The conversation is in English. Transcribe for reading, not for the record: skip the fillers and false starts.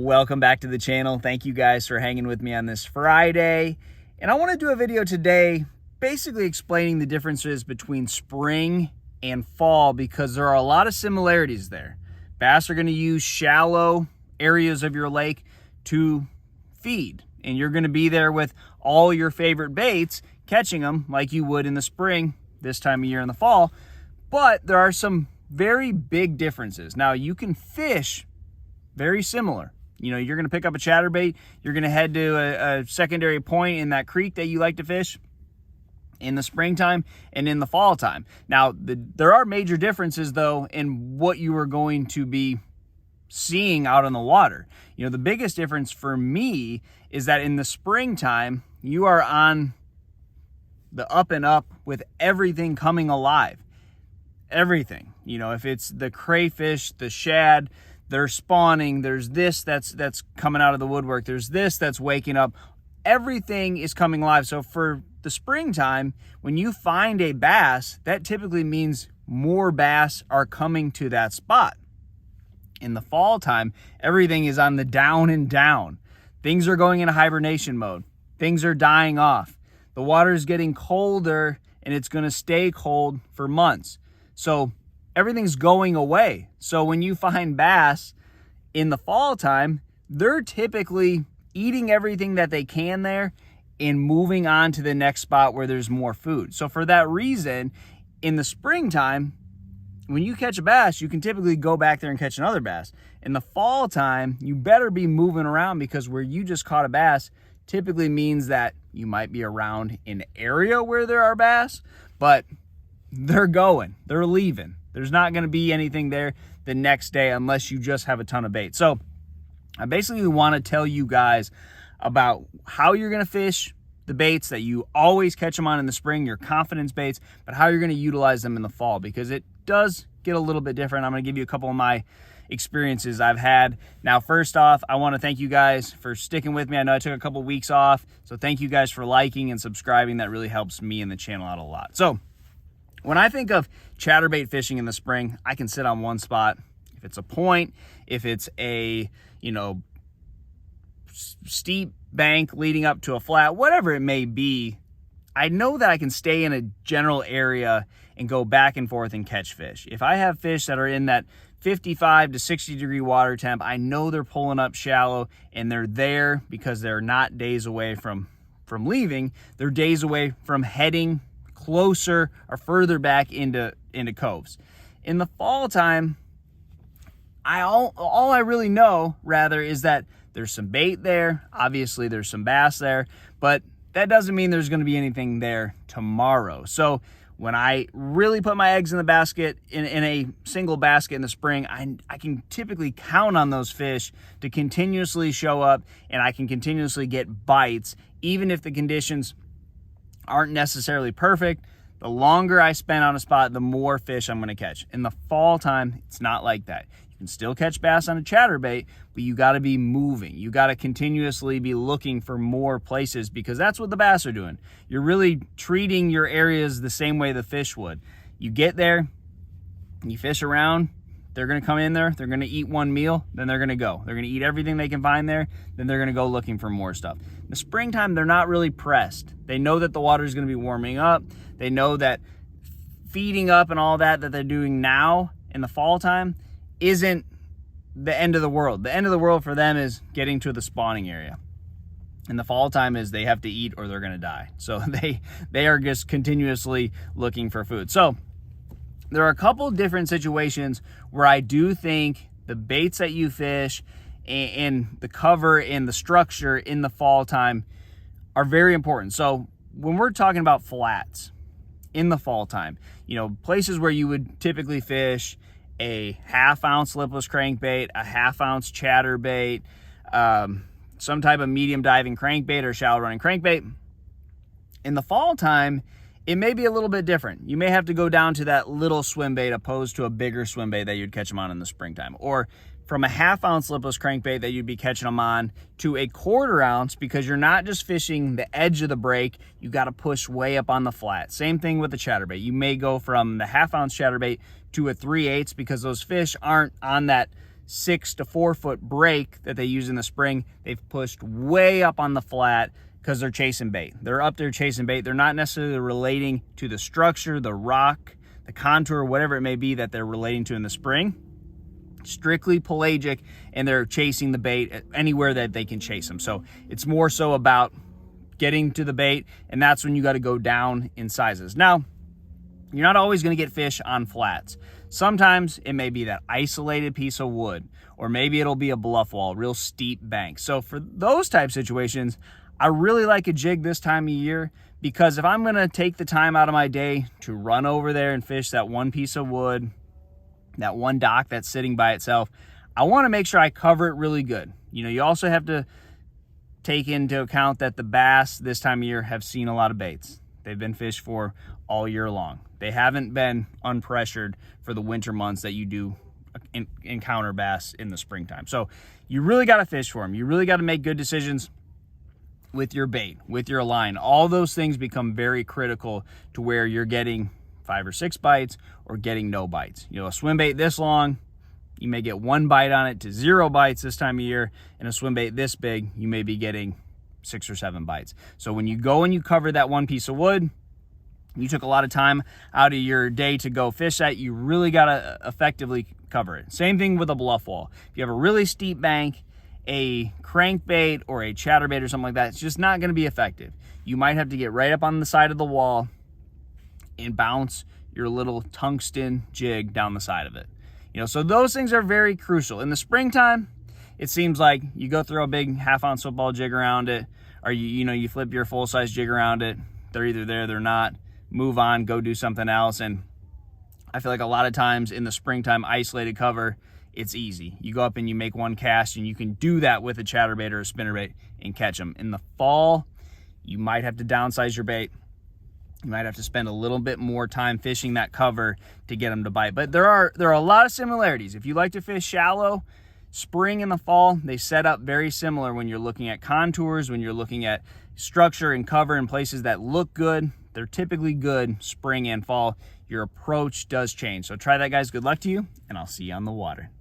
Welcome back to the channel. Thank you guys for hanging with me on this Friday. And I want to do a video today basically explaining the differences between spring and fall because there are a lot of similarities there. Bass are going to use shallow areas of your lake to feed, and you're going to be there with all your favorite baits, catching them like you would in the spring, this time of year in the fall. But there are some very big differences. Now, you can fish very similar. You know, you're going to pick up a chatterbait, you're going to head to a secondary point in that creek that you like to fish in the springtime and in the fall time. Now, there are major differences, though, in what you are going to be seeing out on the water. You know, the biggest difference for me is that in the springtime, you are on the up and up with everything coming alive. Everything. You know, if it's the crayfish, the shad, they're spawning, there's this that's coming out of the woodwork, there's this that's waking up. Everything is coming alive. So for the springtime, when you find a bass, that typically means more bass are coming to that spot. In the fall time, everything is on the down and down. Things are going into hibernation mode. Things are dying off. The water is getting colder and it's going to stay cold for months. So everything's going away. So when you find bass in the fall time, they're typically eating everything that they can there and moving on to the next spot where there's more food. So for that reason, in the springtime, when you catch a bass, you can typically go back there and catch another bass. In the fall time, you better be moving around because where you just caught a bass typically means that you might be around an area where there are bass, but they're going, they're leaving. There's not going to be anything there the next day unless you just have a ton of bait. So I basically want to tell you guys about how you're going to fish the baits that you always catch them on in the spring, your confidence baits, but how you're going to utilize them in the fall because it does get a little bit different. I'm going to give you a couple of my experiences I've had. Now, first off, I want to thank you guys for sticking with me. I know I took a couple weeks off, so thank you guys for liking and subscribing. That really helps me and the channel out a lot. So when I think of chatterbait fishing in the spring, I can sit on one spot. If it's a point, if it's a, steep bank leading up to a flat, whatever it may be, I know that I can stay in a general area and go back and forth and catch fish. If I have fish that are in that 55 to 60 degree water temp, I know they're pulling up shallow and they're there because they're not days away from leaving. They're days away from heading closer or further back into coves. In the fall time, all I really know rather is that there's some bait there. Obviously there's some bass there, but that doesn't mean there's going to be anything there tomorrow. So when I really put my eggs in the basket in a single basket in the spring, I can typically count on those fish to continuously show up and I can continuously get bites even if the conditions aren't necessarily perfect. The longer I spend on a spot, the more fish I'm going to catch. In the fall time, it's not like that. You can still catch bass on a chatterbait, but you got to be moving. You got to continuously be looking for more places because that's what the bass are doing. You're really treating your areas the same way the fish would. You get there, you fish around, they're going to come in there, they're going to eat one meal, then they're going to go. They're going to eat everything they can find there, then they're going to go looking for more stuff. In the springtime, they're not really pressed. They know that the water is going to be warming up. They know that feeding up and all that they're doing now in the fall time isn't the end of the world. The end of the world for them is getting to the spawning area. In the fall time is they have to eat or they're going to die. So they are just continuously looking for food. So there are a couple different situations where I do think the baits that you fish and the cover and the structure in the fall time are very important. So when we're talking about flats in the fall time, places where you would typically fish a half-ounce lipless crankbait, a half-ounce chatterbait, some type of medium diving crankbait or shallow running crankbait. In the fall time, it may be a little bit different. You may have to go down to that little swim bait opposed to a bigger swim bait that you'd catch them on in the springtime. Or from a half-ounce lipless crankbait that you'd be catching them on to a 1/4 ounce because you're not just fishing the edge of the break, you got to push way up on the flat. Same thing with the chatterbait. You may go from the half-ounce chatterbait to a 3/8 because those fish aren't on that 6 to 4 foot break that they use in the spring, they've pushed way up on the flat because they're chasing bait. They're up there chasing bait. They're not necessarily relating to the structure, the rock, the contour, whatever it may be that they're relating to in the spring. Strictly pelagic, and they're chasing the bait anywhere that they can chase them. So it's more so about getting to the bait, and that's when you got to go down in sizes. Now, you're not always going to get fish on flats. Sometimes it may be that isolated piece of wood, or maybe it'll be a bluff wall, real steep bank. So for those type situations, I really like a jig this time of year, because if I'm going to take the time out of my day to run over there and fish that one piece of wood, that one dock that's sitting by itself, I want to make sure I cover it really good. You know, you also have to take into account that the bass this time of year have seen a lot of baits. They've been fished for all year long. They haven't been unpressured for the winter months that you do encounter bass in the springtime. So you really got to fish for them. You really got to make good decisions with your bait, with your line. All those things become very critical to where you're getting 5 or 6 bites or getting no bites. You know, a swim bait this long, you may get 1 bite on it to 0 bites this time of year, and a swim bait this big, you may be getting 6 or 7 bites. So when you go and you cover that one piece of wood, you took a lot of time out of your day to go fish that, you really got to effectively cover it. Same thing with a bluff wall. If you have a really steep bank, a crankbait or a chatterbait or something like that, it's just not going to be effective. You might have to get right up on the side of the wall and bounce your little tungsten jig down the side of it. You know, so those things are very crucial. In the springtime, it seems like you go throw a big half-ounce football jig around it, or you flip your full-size jig around it. They're either there, they're not. Move on, go do something else. And I feel like a lot of times in the springtime, isolated cover, it's easy. You go up and you make one cast, and you can do that with a chatterbait or a spinnerbait and catch them. In the fall, you might have to downsize your bait. You might have to spend a little bit more time fishing that cover to get them to bite. But there are a lot of similarities. If you like to fish shallow, spring and the fall, they set up very similar when you're looking at contours, when you're looking at structure and cover in places that look good. They're typically good spring and fall. Your approach does change. So try that, guys. Good luck to you, and I'll see you on the water.